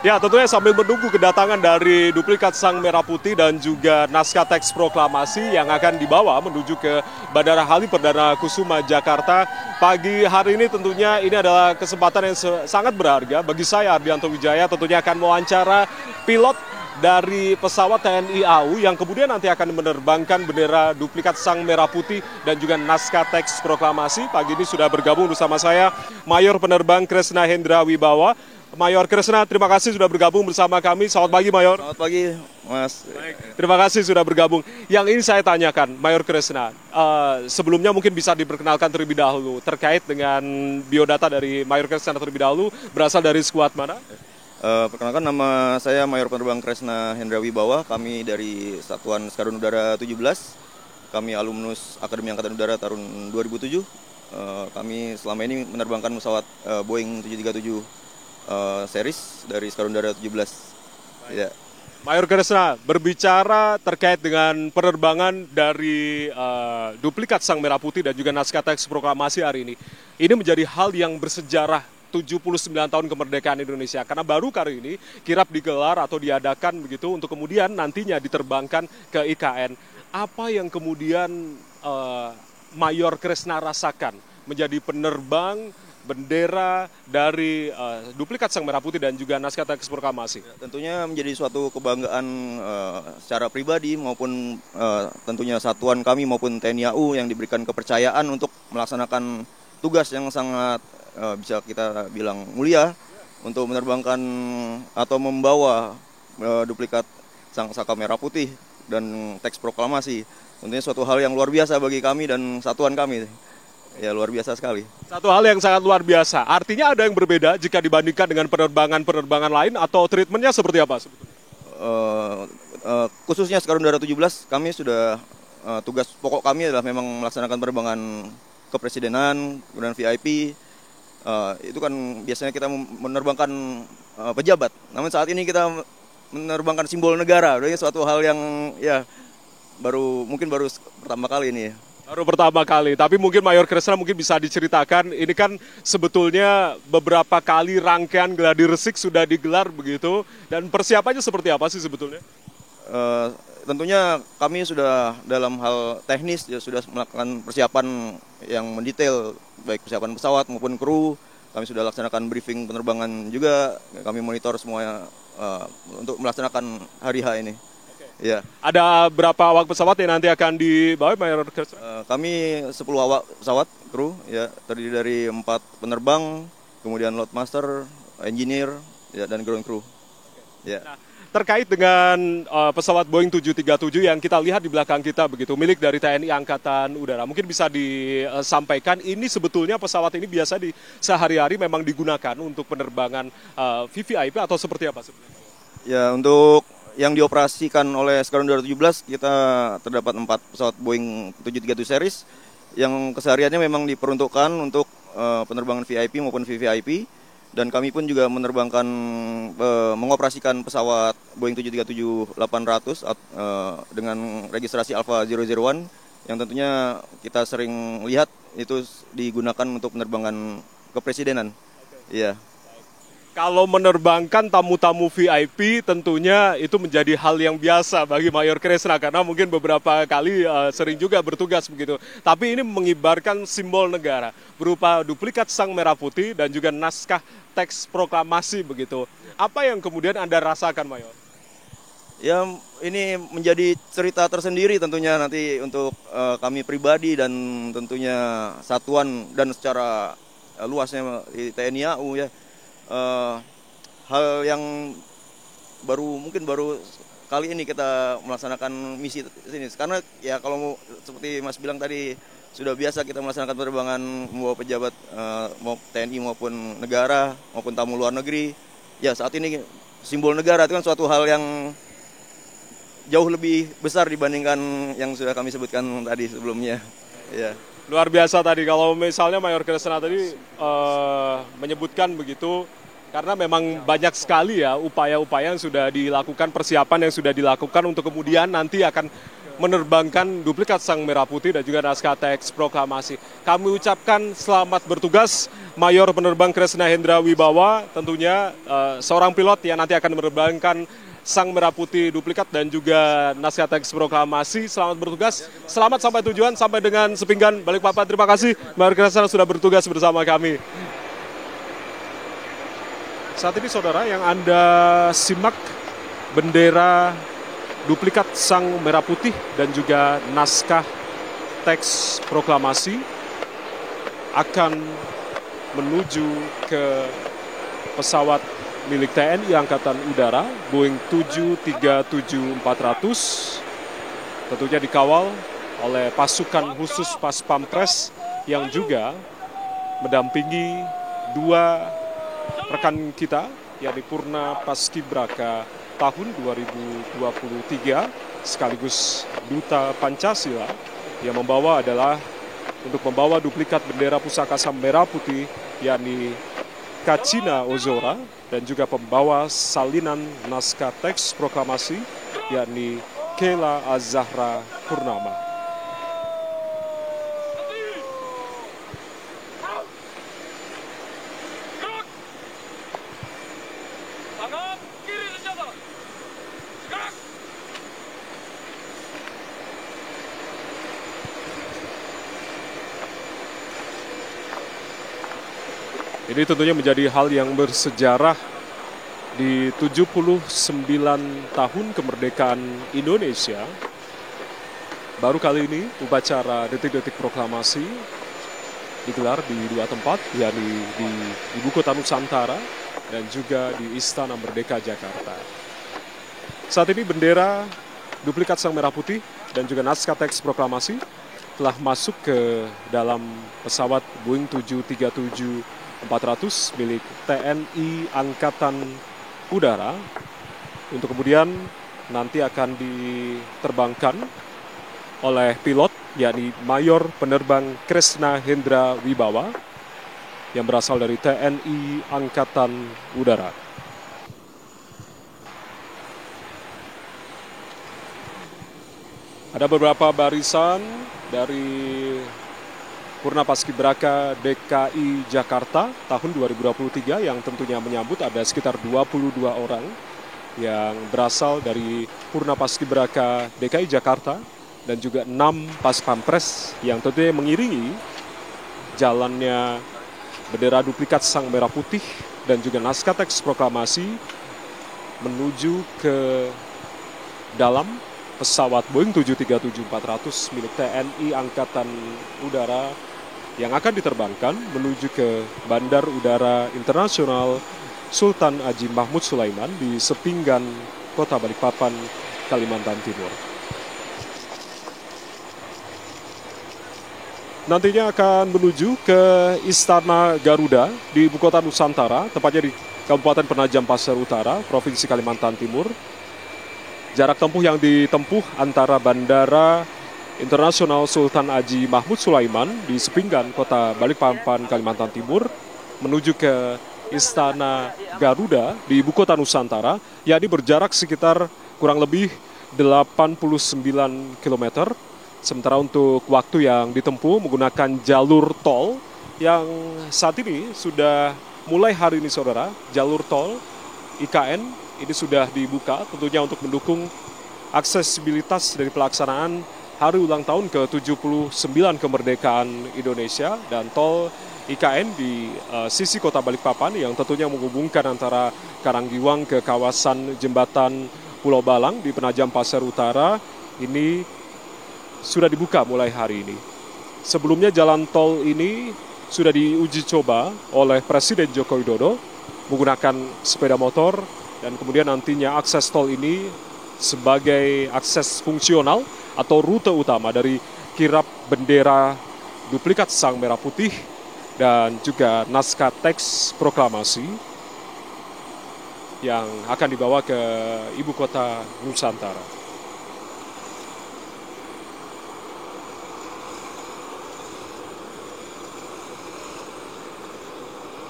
Ya, tentunya sambil menunggu kedatangan dari duplikat Sang Merah Putih dan juga naskah teks proklamasi yang akan dibawa menuju ke Bandara Halim Perdana Kusuma, Jakarta. Pagi hari ini tentunya ini adalah kesempatan yang sangat berharga bagi saya, Ardianto Wijaya, tentunya akan mewawancara pilot dari pesawat TNI AU yang kemudian nanti akan menerbangkan bendera duplikat Sang Merah Putih dan juga naskah teks proklamasi. Pagi ini sudah bergabung bersama saya Mayor Penerbang Kresna Hendra Wibawa. Mayor Kresna, terima kasih sudah bergabung bersama kami. Selamat pagi, Mayor. Selamat pagi, Mas. Baik, terima kasih sudah bergabung. Yang ini saya tanyakan, Mayor Kresna, sebelumnya mungkin bisa diperkenalkan terlebih dahulu terkait dengan biodata dari Mayor Kresna terlebih dahulu, berasal dari skuad mana? Perkenalkan, nama saya Mayor Penerbang Kresna Hendra Wibawa. Kami dari Satuan Skadron Udara 17. Kami alumnus Akademi Angkatan Udara tahun 2007. Kami selama ini menerbangkan pesawat Boeing 737 series dari Skadron Udara 17. Ya. Mayor Kresna, berbicara terkait dengan penerbangan dari duplikat Sang Merah Putih dan juga naskah teks proklamasi hari ini. Ini menjadi hal yang bersejarah 79 tahun kemerdekaan Indonesia. Karena baru kali ini kirap digelar atau diadakan begitu untuk kemudian nantinya diterbangkan ke IKN. Apa yang kemudian Mayor Kresna rasakan menjadi penerbang bendera dari duplikat Sang Merah Putih dan juga naskah teks proklamasi? Tentunya menjadi suatu kebanggaan secara pribadi maupun tentunya satuan kami maupun TNI AU yang diberikan kepercayaan untuk melaksanakan tugas yang sangat bisa kita bilang mulia untuk menerbangkan atau membawa duplikat Sang Saka Merah Putih dan teks proklamasi. Tentunya suatu hal yang luar biasa bagi kami dan satuan kami. Ya, luar biasa sekali. Satu hal yang sangat luar biasa. Artinya ada yang berbeda jika dibandingkan dengan penerbangan-penerbangan lain atau treatmentnya seperti apa sebetulnya? Khususnya Skadron Udara 17, kami sudah tugas pokok kami adalah memang melaksanakan penerbangan kepresidenan, kemudian VIP. Itu kan biasanya kita menerbangkan pejabat. Namun saat ini kita menerbangkan simbol negara. Ini suatu hal yang ya mungkin baru pertama kali ini. Baru pertama kali, tapi mungkin Mayor Kresna mungkin bisa diceritakan, ini kan sebetulnya beberapa kali rangkaian gladi resik sudah digelar begitu, dan persiapannya seperti apa sih sebetulnya? Tentunya kami sudah dalam hal teknis ya sudah melakukan persiapan yang mendetail, baik persiapan pesawat maupun kru. Kami sudah laksanakan briefing penerbangan juga, kami monitor semuanya untuk melaksanakan hari H ini. Ya. Ada berapa awak pesawat yang nanti akan dibawa, Mayor Kresna? Kami 10 awak pesawat kru, ya, terdiri dari 4 penerbang, kemudian loadmaster, engineer, ya, dan ground crew. Ya. Nah, terkait dengan pesawat Boeing 737 yang kita lihat di belakang kita begitu, milik dari TNI Angkatan Udara, mungkin bisa disampaikan ini sebetulnya pesawat ini biasa di sehari-hari memang digunakan untuk penerbangan VVIP atau seperti apa sebenarnya? Ya, untuk yang dioperasikan oleh Skadron Udara 17, kita terdapat 4 pesawat Boeing 737 series yang kesehariannya memang diperuntukkan untuk penerbangan VIP maupun VVIP, dan kami pun juga menerbangkan mengoperasikan pesawat Boeing 737-800 dengan registrasi Alpha 001 yang tentunya kita sering lihat itu digunakan untuk penerbangan kepresidenan. Iya. Kalau menerbangkan tamu-tamu VIP tentunya itu menjadi hal yang biasa bagi Mayor Kresna karena mungkin beberapa kali sering juga bertugas begitu. Tapi ini mengibarkan simbol negara berupa duplikat Sang Merah Putih dan juga naskah teks proklamasi begitu. Apa yang kemudian Anda rasakan, Mayor? Ya, ini menjadi cerita tersendiri tentunya nanti untuk kami pribadi dan tentunya satuan dan secara luasnya di TNI AU ya. Hal yang mungkin baru kali ini kita melaksanakan misi sini, karena ya kalau seperti Mas bilang tadi sudah biasa kita melaksanakan penerbangan membawa pejabat mau TNI maupun negara maupun tamu luar negeri. Ya, saat ini simbol negara itu kan suatu hal yang jauh lebih besar dibandingkan yang sudah kami sebutkan tadi sebelumnya. Ya. Luar biasa tadi kalau misalnya Mayor Kresna tadi menyebutkan begitu. Karena memang banyak sekali ya upaya-upaya yang sudah dilakukan, persiapan yang sudah dilakukan untuk kemudian nanti akan menerbangkan duplikat Sang Merah Putih dan juga naskah teks proklamasi. Kami ucapkan selamat bertugas Mayor Penerbang Kresna Hendra Wibawa, tentunya seorang pilot yang nanti akan menerbangkan Sang Merah Putih duplikat dan juga naskah teks proklamasi. Selamat bertugas, selamat sampai tujuan, sampai dengan sepinggan Balikpapan. Terima kasih Mayor Kresna sudah bertugas bersama kami. Saat ini saudara yang Anda simak bendera duplikat Sang Merah Putih dan juga naskah teks proklamasi akan menuju ke pesawat milik TNI Angkatan Udara Boeing 737-400, tentunya dikawal oleh pasukan khusus Pas Pampres yang juga mendampingi dua rekan kita, yakni Purna Paskibraka tahun 2023 sekaligus Duta Pancasila, yang membawa adalah untuk membawa duplikat bendera pusaka Sang Merah Putih, yakni Kacina Ozora, dan juga pembawa salinan naskah teks proklamasi, yakni Kela Azahra Purnama. Ini tentunya menjadi hal yang bersejarah di 79 tahun kemerdekaan Indonesia. Baru kali ini upacara detik-detik proklamasi digelar di dua tempat, yakni di Ibu Kota Nusantara dan juga di Istana Merdeka Jakarta. Saat ini bendera duplikat Sang Merah Putih dan juga naskah teks proklamasi telah masuk ke dalam pesawat Boeing 737-400 milik TNI Angkatan Udara untuk kemudian nanti akan diterbangkan oleh pilot, yakni Mayor Penerbang Kresna Hendra Wibawa yang berasal dari TNI Angkatan Udara. Ada beberapa barisan dari Purna Paskibraka DKI Jakarta tahun 2023 yang tentunya menyambut, ada sekitar 22 orang yang berasal dari Purna Paskibraka DKI Jakarta dan juga 6 Pas Pampres yang tentunya mengiringi jalannya bendera duplikat Sang Merah Putih dan juga naskah teks proklamasi menuju ke dalam pesawat Boeing 737-400 milik TNI Angkatan Udara yang akan diterbangkan menuju ke Bandar Udara Internasional Sultan Haji Mahmud Sulaiman di Sepinggan, Kota Balikpapan, Kalimantan Timur. Nantinya akan menuju ke Istana Garuda di Ibu Kota Nusantara, tepatnya di Kabupaten Penajam Pasir Utara, Provinsi Kalimantan Timur. Jarak tempuh yang ditempuh antara Bandara Internasional Sultan Haji Mahmud Sulaiman di Sepinggan, Kota Balikpapan, Kalimantan Timur, menuju ke Istana Garuda di Ibu Kota Nusantara, yakni berjarak sekitar kurang lebih 89 km. Sementara untuk waktu yang ditempuh menggunakan jalur tol yang saat ini sudah mulai hari ini saudara, jalur tol IKN ini sudah dibuka tentunya untuk mendukung aksesibilitas dari pelaksanaan hari ulang tahun ke-79 kemerdekaan Indonesia, dan tol IKN di sisi Kota Balikpapan yang tentunya menghubungkan antara Karanggiwang ke kawasan Jembatan Pulau Balang di Penajam Pasir Utara ini sudah dibuka mulai hari ini. Sebelumnya jalan tol ini sudah diuji coba oleh Presiden Joko Widodo menggunakan sepeda motor, dan kemudian nantinya akses tol ini sebagai akses fungsional atau rute utama dari kirap bendera duplikat Sang Merah Putih dan juga naskah teks proklamasi yang akan dibawa ke Ibu Kota Nusantara.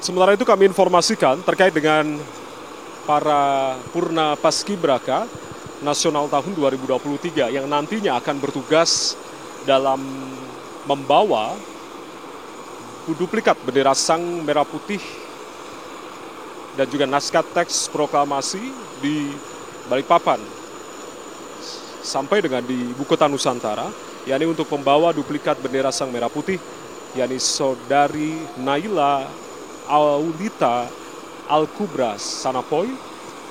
Sementara itu kami informasikan terkait dengan para Purna Paskibraka Nasional tahun 2023 yang nantinya akan bertugas dalam membawa duplikat bendera Sang Merah Putih dan juga naskah teks proklamasi di Balikpapan sampai dengan di Ibu Kota Nusantara, yakni untuk membawa duplikat bendera Sang Merah Putih, yakni Saudari Naila Aulita Al-Kubra Sanapoy,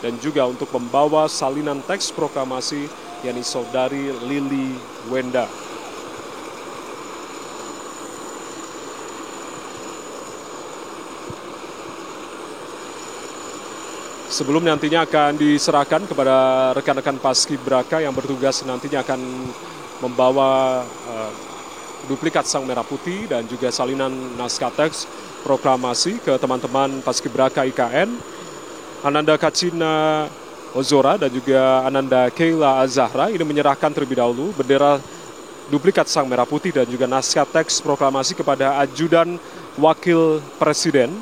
dan juga untuk membawa salinan teks proklamasi, yakni Saudari Lili Wenda. Sebelum nantinya akan diserahkan kepada rekan-rekan Paskibraka yang bertugas nantinya akan membawa duplikat Sang Merah Putih dan juga salinan naskah teks proklamasi ke teman-teman Paskibraka IKN, Ananda Kacina Ozora dan juga Ananda Keila Azahra ini menyerahkan terlebih dahulu bendera duplikat Sang Merah Putih dan juga naskah teks proklamasi kepada Ajudan Wakil Presiden,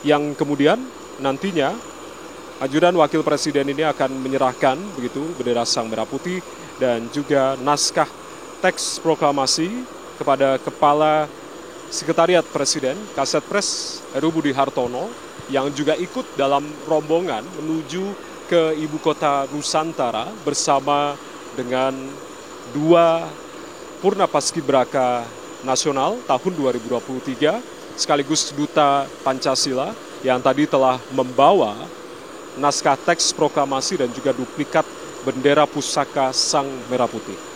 yang kemudian nantinya Ajudan Wakil Presiden ini akan menyerahkan begitu bendera Sang Merah Putih dan juga naskah teks proklamasi kepada Kepala Sekretariat Presiden Kasetpres Heru Budi Hartono yang juga ikut dalam rombongan menuju ke Ibu Kota Nusantara bersama dengan 2 Purna Paskibraka Nasional tahun 2023 sekaligus Duta Pancasila yang tadi telah membawa naskah teks proklamasi dan juga duplikat bendera pusaka Sang Merah Putih.